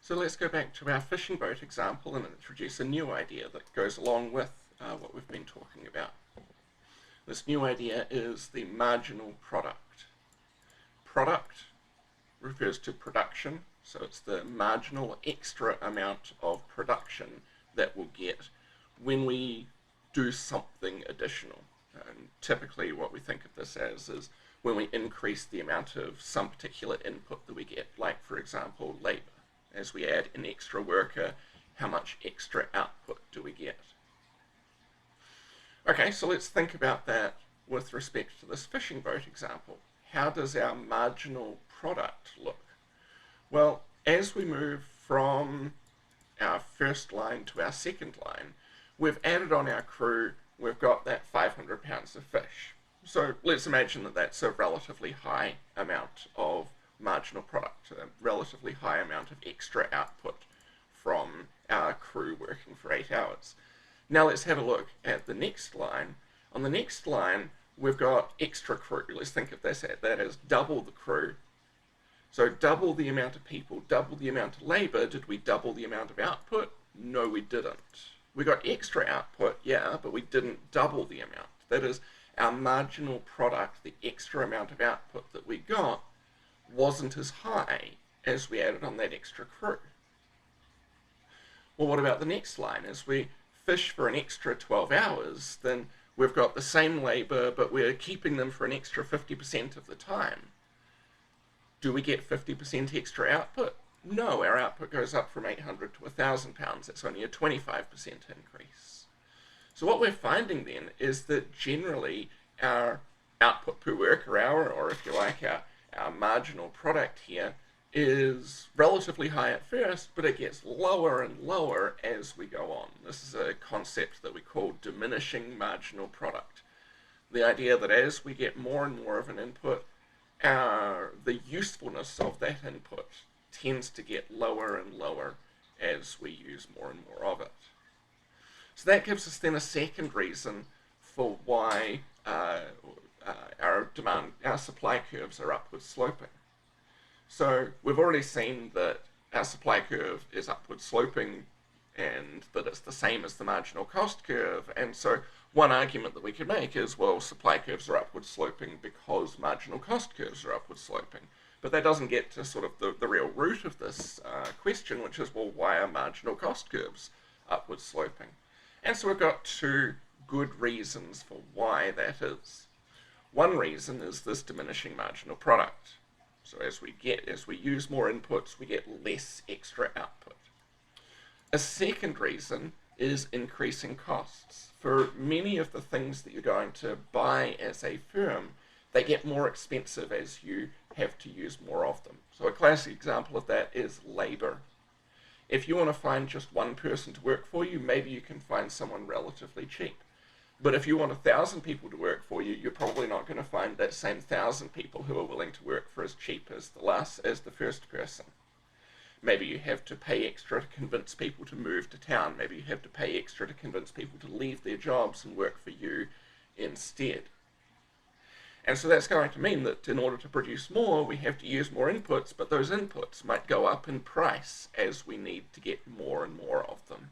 So let's go back to our fishing boat example and introduce a new idea that goes along with what we've been talking about. This new idea is the marginal product. Product refers to production, so it's the marginal extra amount of production that we'll get when we do something additional. And typically what we think of this as is when we increase the amount of some particular input that we get, like for example labour. As we add an extra worker, how much extra output do we get? Okay, so let's think about that with respect to this fishing boat example. How does our marginal product look? Well, as we move from our first line to our second line, we've added on our crew, we've got that 500 pounds of fish. So let's imagine that that's a relatively high amount of marginal product, a relatively high amount of extra output from our crew working for 8 hours. Now let's have a look at the next line. On the next line, we've got extra crew. Let's think of this as that as double the crew. So double the amount of people, double the amount of labour. Did we double the amount of output? No, we didn't. We got extra output, yeah, but we didn't double the amount. That is, our marginal product, the extra amount of output that we got, wasn't as high as we added on that extra crew. Well, what about the next line? As we fish for an extra 12 hours, then we've got the same labour, but we're keeping them for an extra 50% of the time. Do we get 50% extra output? No, our output goes up from 800 to 1,000 pounds. That's only a 25% increase. So what we're finding then is that generally our output per worker hour, or if you like, our marginal product here, is relatively high at first, but it gets lower and lower as we go on. This is a concept that we call diminishing marginal product. The idea that as we get more and more of an input, the usefulness of that input tends to get lower and lower as we use more and more of it. So that gives us then a second reason for why our supply curves are upward sloping. So we've already seen that our supply curve is upward sloping and that it's the same as the marginal cost curve. And so one argument that we could make is, well, supply curves are upward sloping because marginal cost curves are upward sloping. But that doesn't get to sort of the real root of this question, which is, well, why are marginal cost curves upward sloping? And so we've got two good reasons for why that is. One reason is this diminishing marginal product. So as we use more inputs, we get less extra output. A second reason is increasing costs. For many of the things that you're going to buy as a firm, they get more expensive as you have to use more of them. So a classic example of that is labour. If you want to find just one person to work for you, maybe you can find someone relatively cheap. But if you want 1,000 people to work for you, you're probably not going to find that same 1,000 people who are willing to work for as cheap as the first person. Maybe you have to pay extra to convince people to move to town. Maybe you have to pay extra to convince people to leave their jobs and work for you instead. And so that's going to mean that in order to produce more, we have to use more inputs, but those inputs might go up in price as we need to get more and more of them.